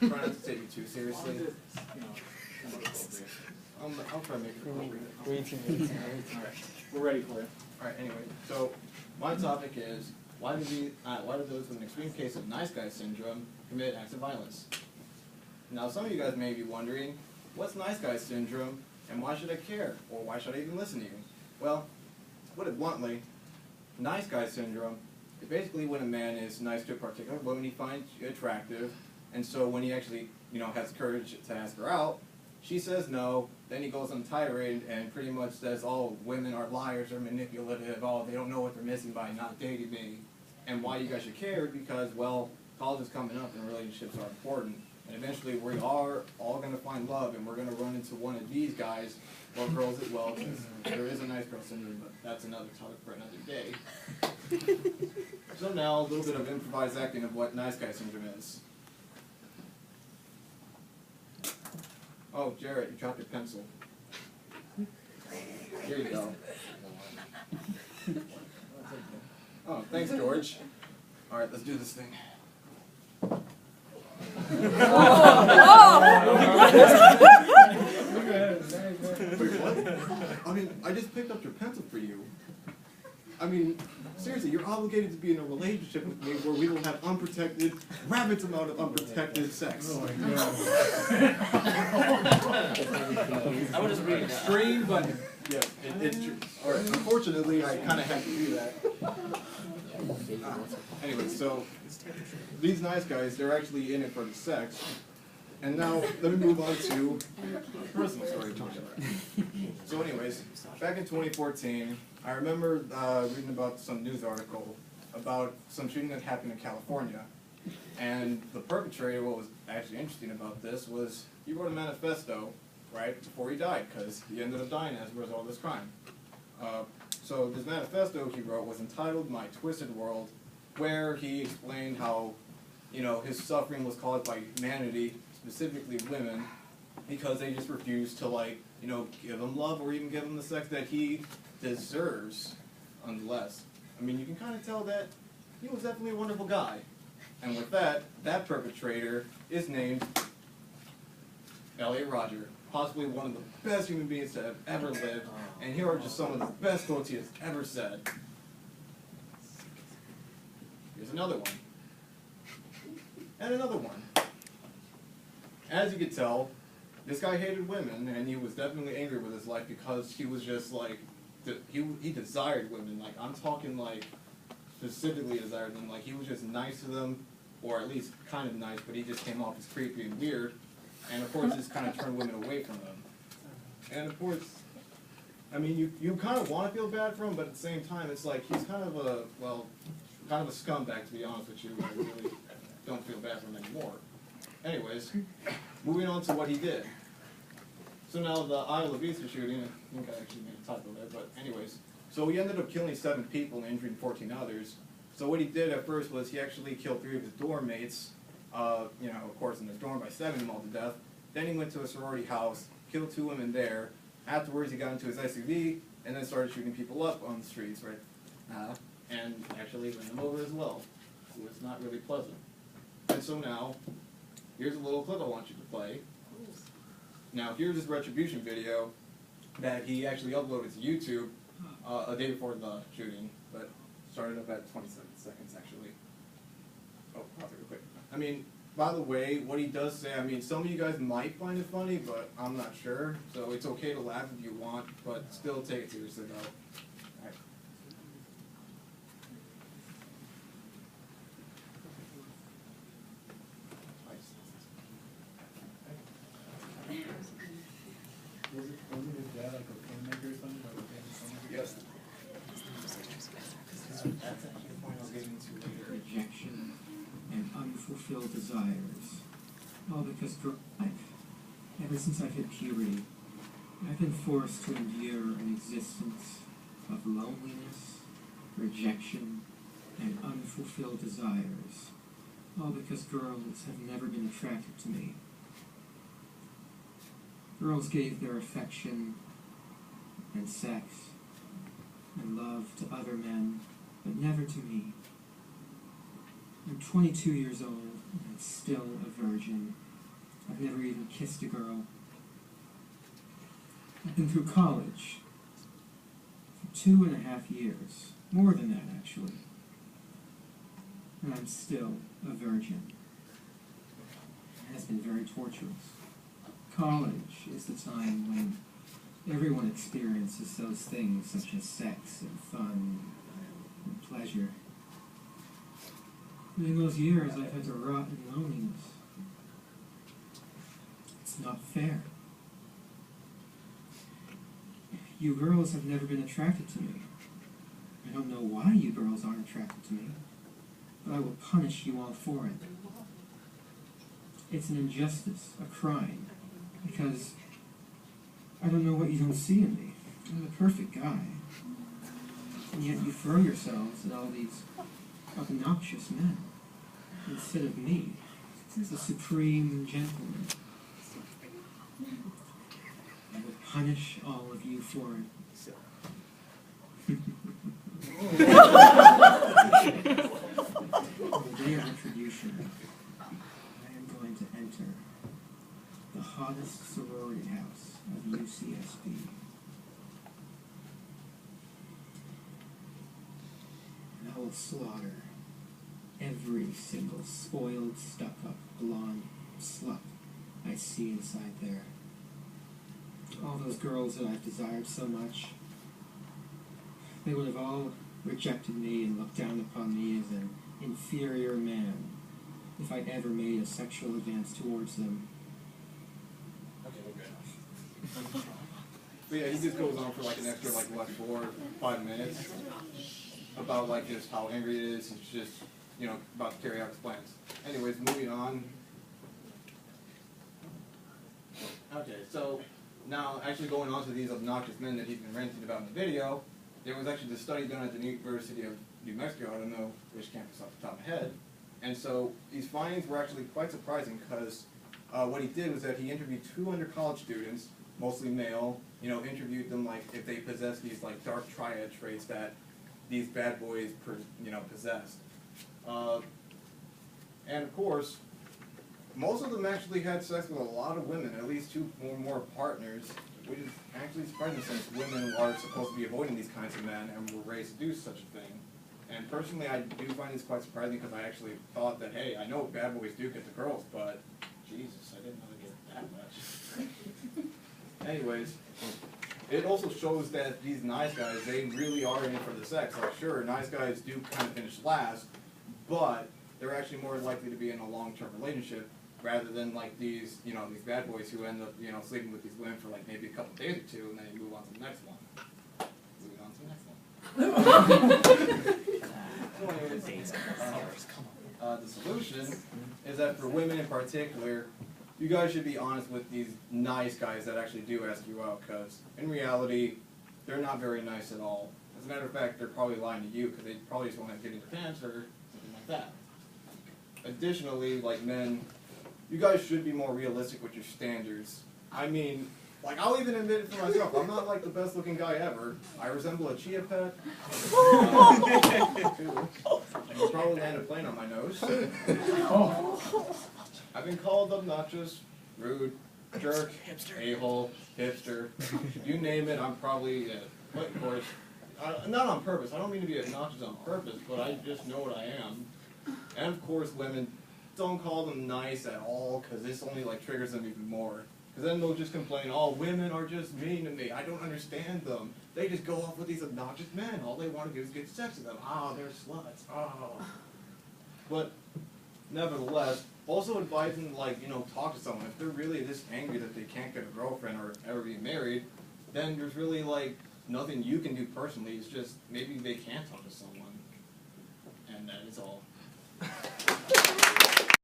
try not to take it too seriously. I'll try to make it appropriate. Way too many. Alright, we're ready for it. Alright, anyway, so my topic is why do those with an extreme case of nice guy syndrome commit acts of violence? Now, some of you guys may be wondering, what's nice guy syndrome, and why should I care, or why should I even listen to you? Well, to put it bluntly, nice guy syndrome is basically when a man is nice to a particular woman he finds attractive, and so when he actually, has courage to ask her out, she says no, then he goes on tirade and pretty much says, oh, women are liars or manipulative, oh, they don't know what they're missing by not dating me. And why you guys should care, because, well, college is coming up and relationships are important. And eventually we are all going to find love, and we're going to run into one of these guys, or girls as well, because there is a nice girl syndrome, but that's another topic for another day. So now, a little bit of improvised acting of what nice guy syndrome is. Oh, Jarrett, you dropped your pencil. Here you go. Oh, thanks, George. All right, let's do this thing. Wait, what? I mean, I just picked up your pencil for you. I mean, seriously, you're obligated to be in a relationship with me where we will have unprotected, rabbit amount of unprotected sex. Oh my god. I would just read extreme, but yeah, it's true. All right, unfortunately, I kind of have to do that. Anyway, so these nice guys, they're actually in it for the sex. And now, let me move on to a personal story. So anyways, back in 2014, I remember reading about some news article about some shooting that happened in California. And the perpetrator, what was actually interesting about this was he wrote a manifesto right before he died, because he ended up dying as a result of this crime. So this manifesto he wrote was entitled My Twisted World, where he explained how, his suffering was caused by humanity, specifically women, because they just refused to, give him love or even give him the sex that he deserves, nonetheless. I mean, you can kind of tell that he was definitely a wonderful guy. And with that, that perpetrator is named Elliot Rodger, possibly one of the best human beings to have ever lived, and here are just some of the best quotes he has ever said. Here's another one. And another one. As you could tell, this guy hated women, and he was definitely angry with his life because he was just he desired women. I'm talking specifically desired them. He was just nice to them, or at least kind of nice, but he just came off as creepy and weird. And of course, this kind of turned women away from him. And of course, I mean, you kind of want to feel bad for him, but at the same time, it's he's kind of a scumbag, to be honest with you. I really don't feel bad for him anymore. Anyways, moving on to what he did. So now the Isla Vista shooting, I think I actually made a typo there, but anyways. So he ended up killing 7 people and injuring 14 others. So what he did at first was he actually killed 3 of his dorm mates, of course in his dorm by stabbing them all to death. Then he went to a sorority house, killed 2 women there. Afterwards he got into his SUV and then started shooting people up on the streets, right? And actually ran them over as well. So it's not really pleasant. And so now, here's a little clip I want you to play. Now here's his retribution video that he actually uploaded to YouTube a day before the shooting, but started up at 27 seconds actually. Oh, pause it real quick. I mean, by the way, what he does say, I mean, some of you guys might find it funny, but I'm not sure, so it's okay to laugh if you want, but still take it seriously though. Alright. Wasn't his dad like a filmmaker or something? Yes. That's actually the point I'll get into later. Rejection and unfulfilled desires. All because ever since I've hit puberty, I've been forced to endure an existence of loneliness, rejection, and unfulfilled desires. All because girls have never been attracted to me. Girls gave their affection and sex and love to other men, but never to me. I'm 22 years old and still a virgin, I've never even kissed a girl. I've been through college for 2.5 years. More than that, actually. And I'm still a virgin. It has been very torturous. College is the time when everyone experiences those things such as sex and fun and pleasure. And in those years, I've had to rot in loneliness. It's not fair. You girls have never been attracted to me. I don't know why you girls aren't attracted to me, but I will punish you all for it. It's an injustice, a crime, because I don't know what you don't see in me. I'm the perfect guy. And yet you throw yourselves at all these obnoxious men instead of me, the supreme gentleman. I will punish all of you for it. On the day of retribution, I am going to enter the hottest sorority house of UCSB. And I will slaughter every single spoiled, stuck-up, blonde slut I see inside there. All those girls that I've desired so much, they would have all rejected me and looked down upon me as an inferior man if I ever made a sexual advance towards them. Okay, we're good. But yeah, he just goes on for like an extra 4 or 5 minutes about just how angry it is. He's just, about to carry out his plans. Anyways, moving on. Okay, so now actually going on to these obnoxious men that he's been ranting about in the video, there was actually this study done at the University of New Mexico, I don't know which campus off the top of my head, and so these findings were actually quite surprising because what he did was that he interviewed 200 college students, mostly male, interviewed them if they possess these dark triad traits that these bad boys possessed. And of course, most of them actually had sex with a lot of women, at least 2 or more partners, which is actually surprising since women are supposed to be avoiding these kinds of men and were raised to do such a thing. And personally, I do find this quite surprising because I actually thought that, hey, I know bad boys do get the girls, but Jesus, I didn't know they get that much. Anyways, it also shows that these nice guys, they really are in it for the sex. Sure, nice guys do kind of finish last, but they're actually more likely to be in a long-term relationship rather than these, these bad boys who end up, sleeping with these women for maybe a couple days or 2 and then you move on to the next one. Moving on to the next one. So anyways, the solution is that for women in particular, you guys should be honest with these nice guys that actually do ask you out, because in reality, they're not very nice at all. As a matter of fact, they're probably lying to you because they probably just want to get in your pants or something like that. Additionally, men, you guys should be more realistic with your standards. I mean, I'll even admit it for myself. I'm not the best looking guy ever. I resemble a chia pet. You probably land a plane on my nose. I've been called obnoxious, rude, jerk, a-hole, hipster. You name it, I'm probably it. But of course, not on purpose. I don't mean to be obnoxious on purpose, but I just know what I am. And of course, women, don't call them nice at all, because this only triggers them even more. Because then they'll just complain, oh, women are just mean to me. I don't understand them. They just go off with these obnoxious men. All they want to do is get sex with them. Oh, they're sluts. Oh. But nevertheless, also advise them to, talk to someone. If they're really this angry that they can't get a girlfriend or ever be married, then there's really, nothing you can do personally. It's just maybe they can't talk to someone. And that is all.